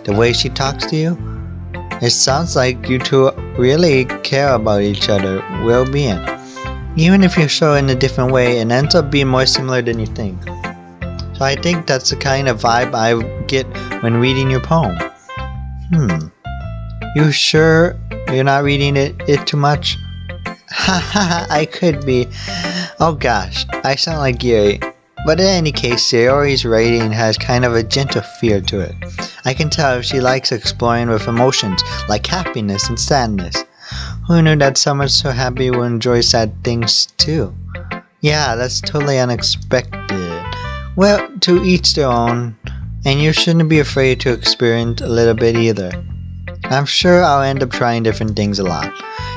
The way she talks to you? It sounds like you two really care about each other's well-being. Even if you show in a different way, it ends up being more similar than you think. So I think that's the kind of vibe I get when reading your poem. You sure you're not reading it too much? Haha, I could be. Oh gosh, I sound like Gary. But in any case, Sayori's writing has kind of a gentle feel to it. I can tell she likes exploring with emotions like happiness and sadness. Who knew that someone so happy would enjoy sad things too? Yeah, that's totally unexpected. Well, to each their own, and you shouldn't be afraid to experience a little bit either. I'm sure I'll end up trying different things a lot.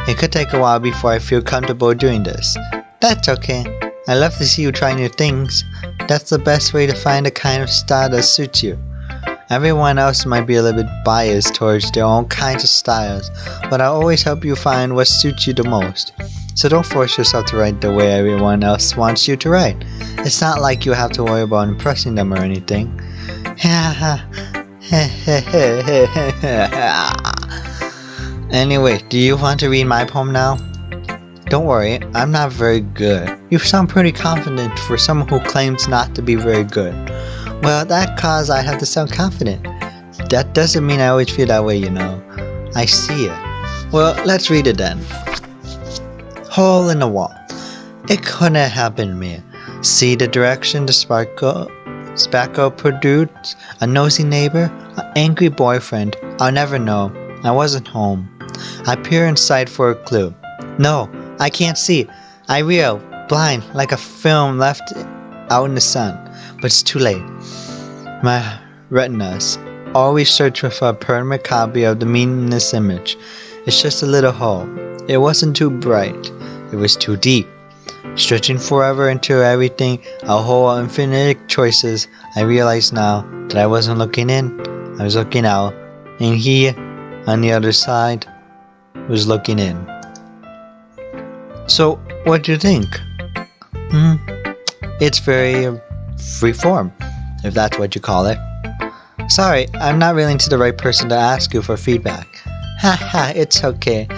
It could take a while before I feel comfortable doing this. That's okay. I love to see you try new things. That's the best way to find a kind of style that suits you. Everyone else might be a little bit biased towards their own kinds of styles, but I'll always help you find what suits you the most. So don't force yourself to write the way everyone else wants you to write. It's not like you have to worry about impressing them or anything. Anyway, do you want to read my poem now? Don't worry, I'm not very good. You sound pretty confident for someone who claims not to be very good. Well, that's cause I have to sound confident. That doesn't mean I always feel that way, you know. I see it. Well, let's read it then. Hole in the wall. It couldn't have happened to me. See the direction the spackle produced? A nosy neighbor? An angry boyfriend? I'll never know. I wasn't home. I peer inside for a clue. No, I can't see. I reel, blind, like a film left out in the sun. But it's too late. My retinas always search for a permanent copy of the meaningless image. It's just a little hole. It wasn't too bright. It was too deep. Stretching forever into everything, a whole of infinite choices. I realize now that I wasn't looking in. I was looking out. And he, on the other side, was looking in. So, what do you think? It's very freeform, if that's what you call it. Sorry, I'm not really the right person to ask you for feedback. Haha, it's okay.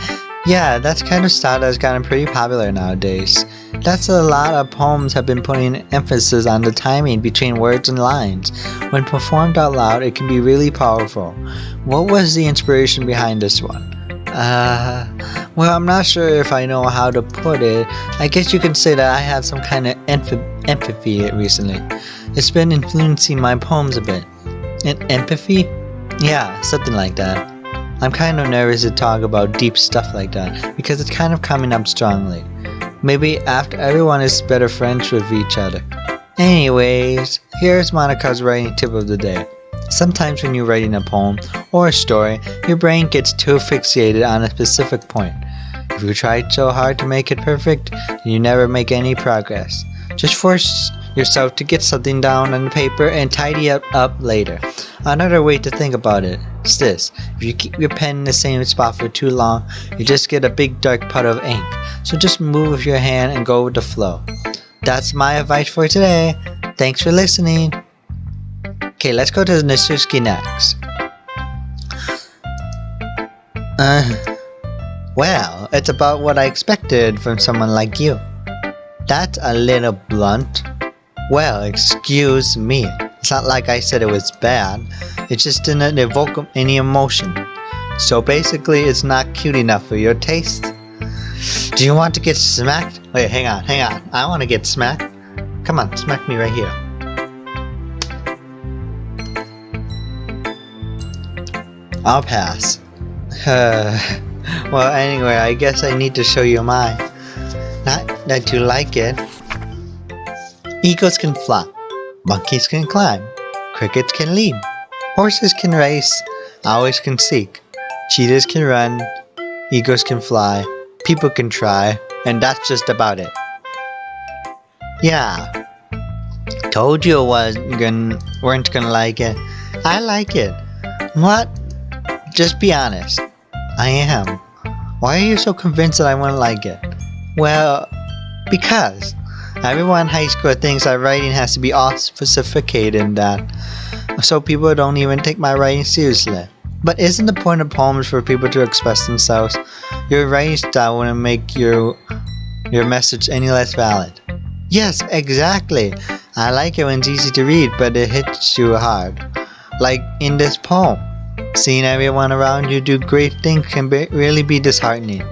Yeah, that's kind of style that's gotten pretty popular nowadays. That's a lot of poems have been putting emphasis on the timing between words and lines. When performed out loud, it can be really powerful. What was the inspiration behind this one? Well, I'm not sure if I know how to put it. I guess you can say that I have some kind of empathy recently. It's been influencing my poems a bit. And empathy? Yeah, something like that. I'm kind of nervous to talk about deep stuff like that because it's kind of coming up strongly. Maybe after everyone is better friends with each other. Anyways, here's Monica's writing tip of the day. Sometimes when you're writing a poem or a story, your brain gets too fixated on a specific point. If you try so hard to make it perfect, you never make any progress. Just force yourself to get something down on the paper and tidy it up later. Another way to think about it is this. If you keep your pen in the same spot for too long, you just get a big dark puddle of ink. So just move with your hand and go with the flow. That's my advice for today. Thanks for listening. Okay, let's go to Nasuski next. Well, it's about what I expected from someone like you. That's a little blunt. Well, excuse me. It's not like I said it was bad. It just didn't evoke any emotion. So basically, it's not cute enough for your taste. Do you want to get smacked? Wait, hang on. I want to get smacked. Come on, smack me right here. I'll pass. Well, anyway, I guess I need to show you mine. Not that you like it. Eagles can fly. Monkeys can climb. Crickets can leap. Horses can race. Owls can seek. Cheetahs can run. Eagles can fly. People can try. And that's just about it. Yeah. Told you weren't gonna like it. I like it. What? Just be honest. I am. Why are you so convinced that I wouldn't like it? Well, because everyone in high school thinks that writing has to be all sophisticated and that, so people don't even take my writing seriously. But isn't the point of poems for people to express themselves? Your writing style wouldn't make your message any less valid. Yes, exactly. I like it when it's easy to read, but it hits you hard. Like in this poem. Seeing everyone around you do great things can really be disheartening.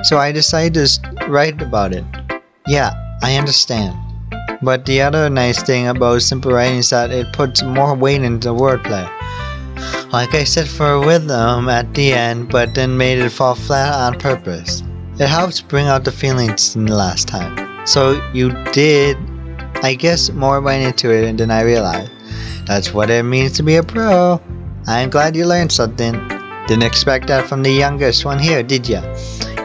So I decided to write about it. Yeah, I understand. But the other nice thing about simple writing is that it puts more weight into wordplay. Like I said for rhythm at the end, but then made it fall flat on purpose. It helps bring out the feelings than the last time. So you did, I guess, more went into it than I realized. That's what it means to be a pro. I'm glad you learned something. Didn't expect that from the youngest one here, did ya?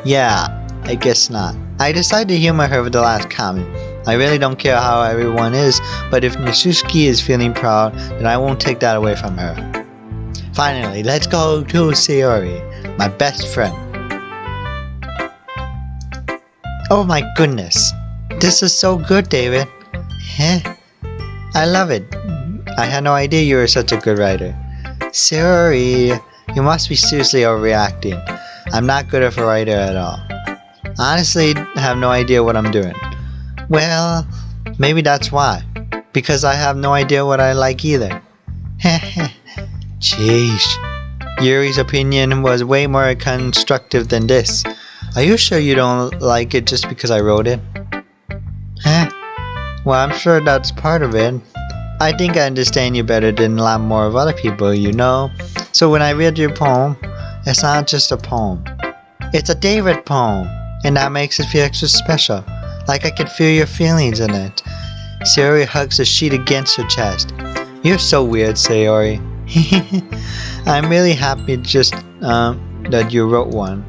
Yeah, I guess not. I decided to humor her with the last comment. I really don't care how everyone is, but if Mitsuki is feeling proud, then I won't take that away from her. Finally, let's go to Sayori, my best friend. Oh my goodness. This is so good, David. I love it. I had no idea you were such a good writer. Sorry, you must be seriously overreacting. I'm not good of a writer at all. Honestly, I have no idea what I'm doing. Well, maybe that's why. Because I have no idea what I like either. Jeez. Yuri's opinion was way more constructive than this. Are you sure you don't like it just because I wrote it? Well, I'm sure that's part of it. I think I understand you better than a lot more of other people, you know. So when I read your poem, it's not just a poem. It's a David poem, and that makes it feel extra special. Like I can feel your feelings in it. Sayori hugs the sheet against her chest. You're so weird, Sayori. I'm really happy just that you wrote one.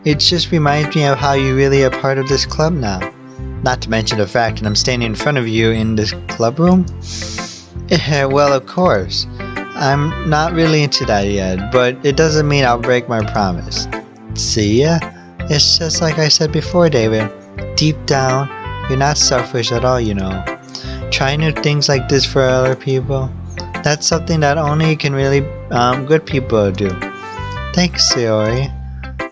It just reminds me of how you really are part of this club now. Not to mention the fact that I'm standing in front of you in this club room. Well, of course. I'm not really into that yet, but it doesn't mean I'll break my promise. See ya? It's just like I said before, David. Deep down, you're not selfish at all, you know. Try new things like this for other people. That's something that only really good people do. Thanks, Sayori.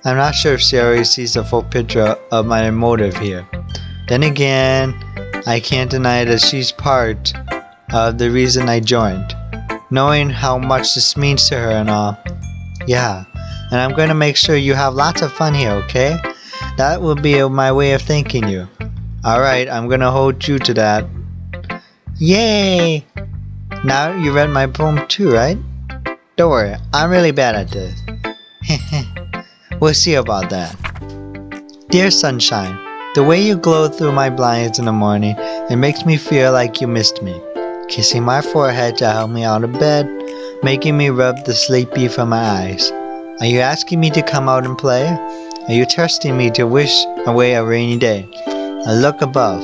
I'm not sure if Sayori sees the full picture of my motive here. Then again, I can't deny that she's part of the reason I joined. Knowing how much this means to her and all. Yeah, and I'm going to make sure you have lots of fun here, okay? That will be my way of thanking you. Alright, I'm going to hold you to that. Yay! Now you read my poem too, right? Don't worry, I'm really bad at this. We'll see about that. Dear sunshine, the way you glow through my blinds in the morning, it makes me feel like you missed me. Kissing my forehead to help me out of bed, making me rub the sleepy from my eyes. Are you asking me to come out and play? Are you testing me to wish away a rainy day? I look above.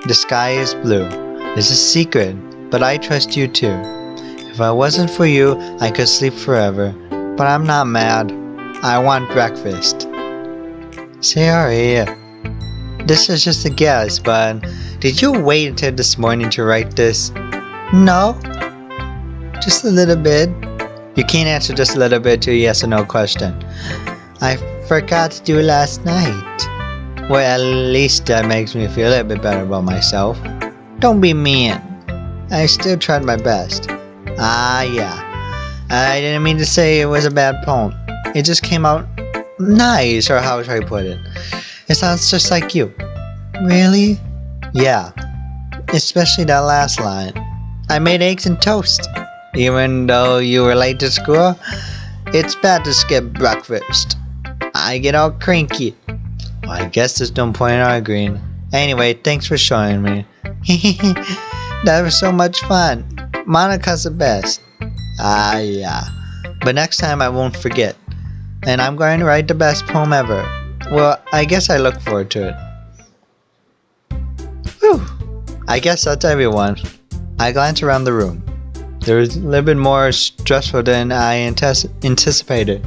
The sky is blue. It's a secret, but I trust you too. If I wasn't for you, I could sleep forever. But I'm not mad. I want breakfast. Sorry. This is just a guess, but did you wait until this morning to write this? No. Just a little bit. You can't answer just a little bit to a yes or no question. I forgot to do last night. Well, at least that makes me feel a little bit better about myself. Don't be mean. I still tried my best. Ah, yeah. I didn't mean to say it was a bad poem. It just came out nice, or how should I put it? It sounds just like you. Really? Yeah. Especially that last line. I made eggs and toast. Even though you were late to school, it's bad to skip breakfast. I get all cranky. Well, I guess there's no point in arguing. Anyway, thanks for showing me. That was so much fun. Monica's the best. Ah, yeah. But next time I won't forget. And I'm going to write the best poem ever. Well, I guess I look forward to it. Whew. I guess that's everyone. I glance around the room. There was a little bit more stressful than I anticipated.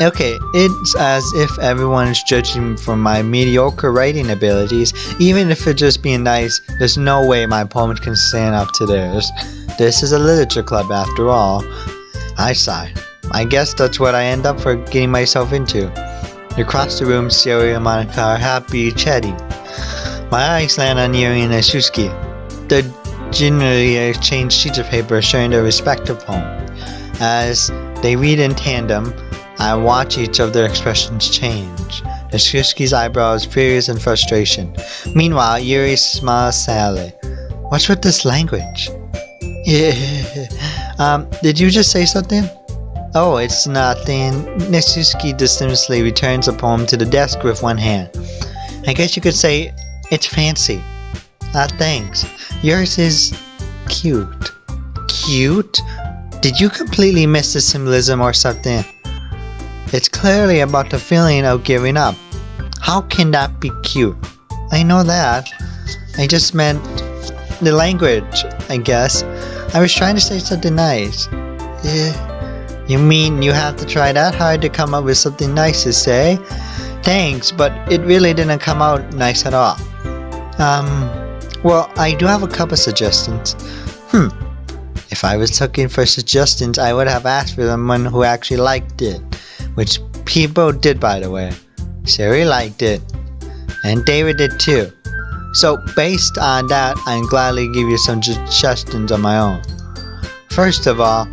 It's as if everyone is judging for my mediocre writing abilities. Even if it's just being nice, there's no way my poems can stand up to theirs. This is a literature club after all. I sigh. I guess that's what I end up for getting myself into. Across the room, Siri and Monica are happy chatting. My eyes land on Yuri and Natsuki. They generally exchange sheets of paper sharing their respective poems. As they read in tandem, I watch each of their expressions change. Natsuki's eyebrows furious in frustration. Meanwhile, Yuri smiles sadly. What's with this language? Did you just say something? Oh, it's nothing. Natsuki dismissively returns a poem to the desk with one hand. I guess you could say it's fancy. Thanks. Yours is cute. Cute? Did you completely miss the symbolism or something? It's clearly about the feeling of giving up. How can that be cute? I know that. I just meant the language, I guess. I was trying to say something nice. You mean you have to try that hard to come up with something nice to say? Thanks, but it really didn't come out nice at all. Well, I do have a couple suggestions. If I was looking for suggestions, I would have asked for someone who actually liked it. Which people did, by the way. Siri liked it. And David did too. So, based on that, I'd gladly give you some suggestions of my own. First of all,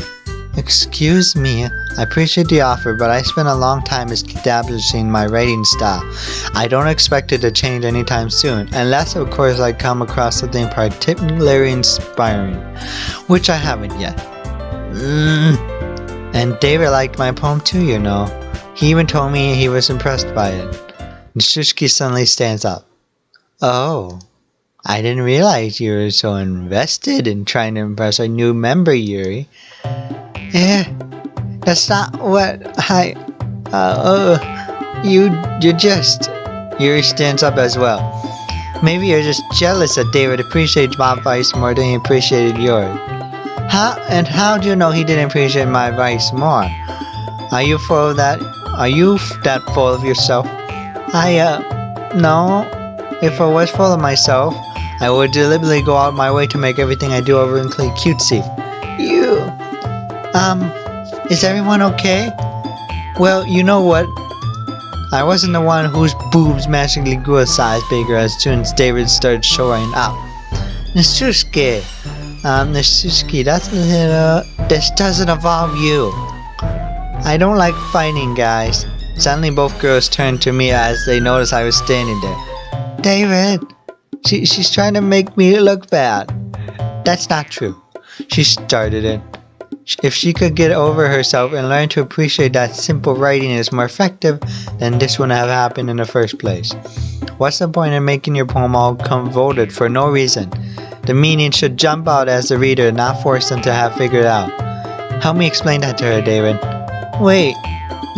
excuse me, I appreciate the offer, but I spent a long time establishing my writing style. I don't expect it to change anytime soon, unless of course I come across something particularly inspiring, which I haven't yet. And David liked my poem too, you know. He even told me he was impressed by it. Natsuki suddenly stands up. Oh, I didn't realize you were so invested in trying to impress a new member, Yuri. That's not what Yuri stands up as well. Maybe you're just jealous that David appreciates my advice more than he appreciated yours. How do you know he didn't appreciate my advice more? Are you that full of yourself? No. If I was full of myself, I would deliberately go out my way to make everything I do overly cutesy. Is everyone okay? Well, you know what? I wasn't the one whose boobs magically grew a size bigger as soon as David started showing up. Natsuki, this doesn't involve you. I don't like fighting, guys. Suddenly both girls turned to me as they noticed I was standing there. David, she's trying to make me look bad. That's not true. She started it. If she could get over herself and learn to appreciate that simple writing is more effective, then this wouldn't have happened in the first place. What's the point in making your poem all convoluted for no reason? The meaning should jump out as the reader, not force them to have figured out. Help me explain that to her, David. Wait,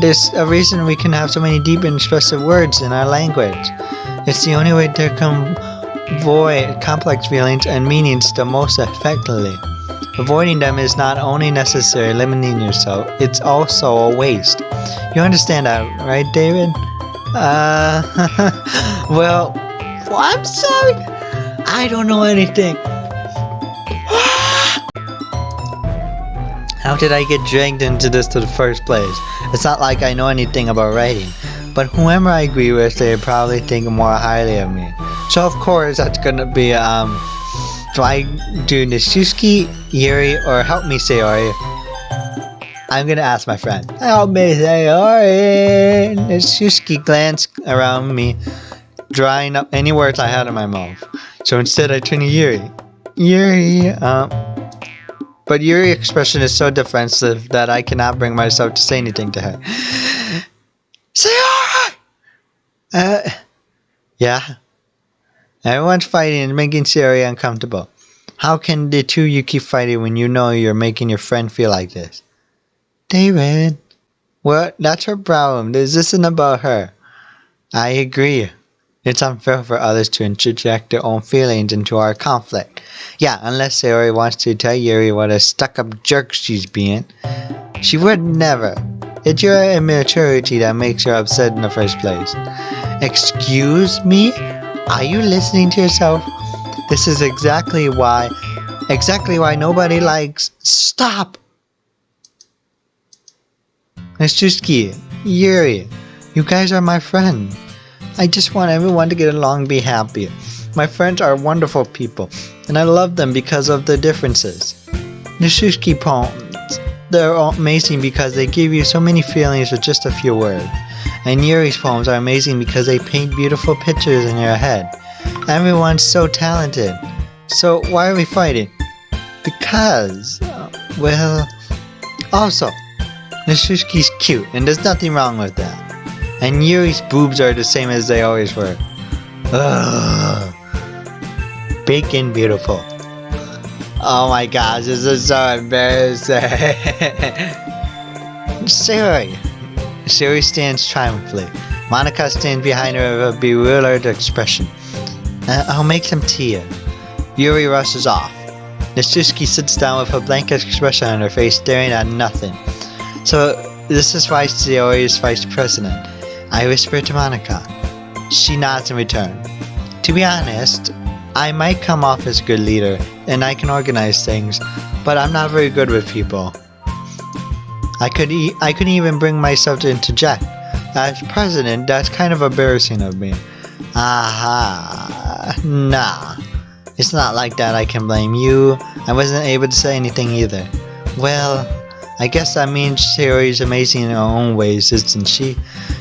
there's a reason we can have so many deep and expressive words in our language. It's the only way to convey complex feelings and meanings the most effectively. Avoiding them is not only necessary, limiting yourself, it's also a waste. You understand that, right, David? Well, I'm sorry. I don't know anything. How did I get dragged into this to the first place? It's not like I know anything about writing. But whoever I agree with, they probably think more highly of me. So of course, that's gonna be, do I do Nishuski, Yuri, or help me, Sayori? I'm gonna ask my friend. Help me, Sayori! Nishuski glanced around me, drying up any words I had in my mouth. So instead, I turned to Yuri. Yuri, but Yuri's expression is so defensive that I cannot bring myself to say anything to her. Sayori! Yeah? Everyone's fighting and making Sayori uncomfortable. How can the two of you keep fighting when you know you're making your friend feel like this? David. Well, that's her problem. This isn't about her. I agree. It's unfair for others to interject their own feelings into our conflict. Yeah, unless Sayori wants to tell Yuri what a stuck-up jerk she's being. She would never. It's your immaturity that makes her upset in the first place. Excuse me? Are you listening to yourself? This is exactly why nobody likes... Stop! Natsuki, Yuri, you guys are my friends. I just want everyone to get along and be happy. My friends are wonderful people, and I love them because of their differences. Natsuki poems, they're amazing because they give you so many feelings with just a few words. And Yuri's poems are amazing because they paint beautiful pictures in your head. Everyone's so talented. So why are we fighting? Because, also, Natsuki's cute, and there's nothing wrong with that. And Yuri's boobs are the same as they always were. Ugh. Big and beautiful. Oh my gosh, this is so embarrassing. Sayori stands triumphantly. Monica stands behind her with a bewildered expression. I'll make some tea. Yuri rushes off. Natsuki sits down with a blank expression on her face, staring at nothing. So, this is why Sayori is vice president. I whisper to Monica. She nods in return. To be honest, I might come off as a good leader, and I can organize things, but I'm not very good with people. I couldn't even bring myself to interject. As president, that's kind of embarrassing of me. Aha, nah. It's not like that. I can blame you. I wasn't able to say anything either. Well, I guess that means Sayori's amazing in her own ways, isn't she?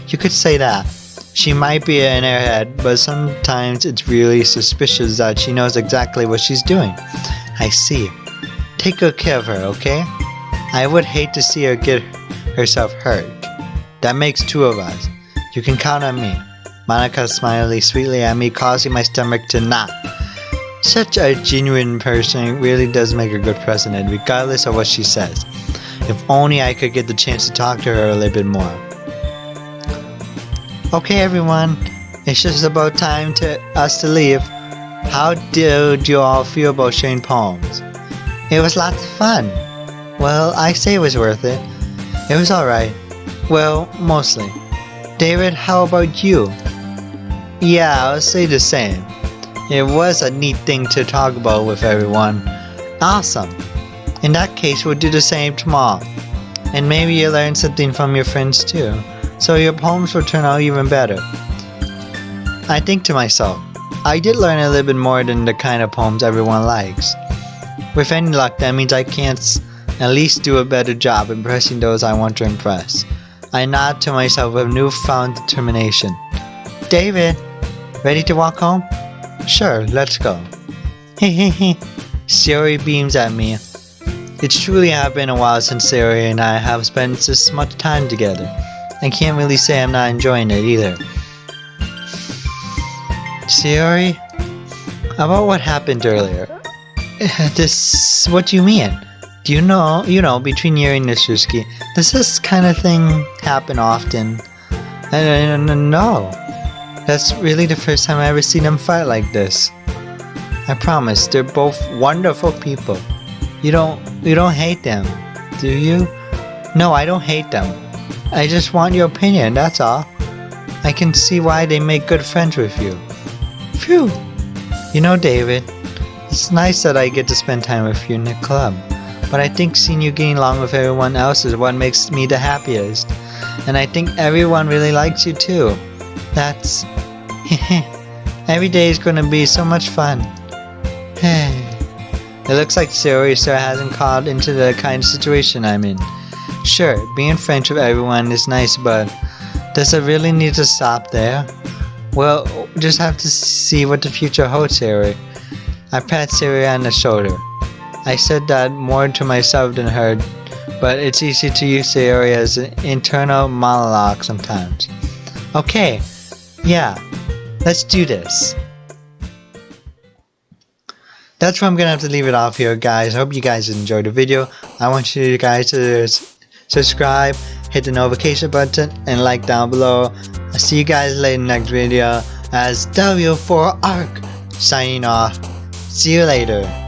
You could say that. She might be an airhead, but sometimes it's really suspicious that she knows exactly what she's doing. I see. Take good care of her, okay? I would hate to see her get herself hurt. That makes two of us. You can count on me. Monica smiled sweetly at me, causing my stomach to knot. Such a genuine person really does make a good president, regardless of what she says. If only I could get the chance to talk to her a little bit more. Okay, everyone. It's just about time to us to leave. How did you all feel about sharing poems? It was lots of fun. Well, I say it was worth it. It was alright. Well, mostly. David, how about you? Yeah, I'll say the same. It was a neat thing to talk about with everyone. Awesome. In that case, we'll do the same tomorrow. And maybe you'll learn something from your friends too. So your poems will turn out even better. I think to myself, I did learn a little bit more than the kind of poems everyone likes. With any luck, that means I can at least do a better job impressing those I want to impress. I nod to myself with newfound determination. David, ready to walk home? Sure, let's go. Hehehe. Sayori beams at me. It truly has been a while since Sayori and I have spent this much time together. I can't really say I'm not enjoying it either. Sayori, about what happened earlier. What do you mean? Do you know, between Yuri and Natsuki, does this kind of thing happen often? No. That's really the first time I ever seen them fight like this. I promise, they're both wonderful people. You don't hate them, do you? No, I don't hate them. I just want your opinion, that's all. I can see why they make good friends with you. Phew! You know, David, it's nice that I get to spend time with you in the club. but I think seeing you getting along with everyone else is what makes me the happiest. And I think everyone really likes you too. That's... every day is gonna be so much fun. It looks like Sayori still hasn't caught into the kind of situation I'm in. Sure, being friends with everyone is nice, but does it really need to stop there? Well, just have to see what the future holds, Sayori. I pat Sayori on the shoulder. I said that more to myself than her, but it's easy to use Sayori as an internal monologue sometimes. Okay, yeah, let's do this. That's where I'm gonna have to leave it off here, guys. I hope you guys enjoyed the video. I want you guys to subscribe, hit the notification button, and like down below. I'll see you guys later in the next video as W4Arc signing off. See you later.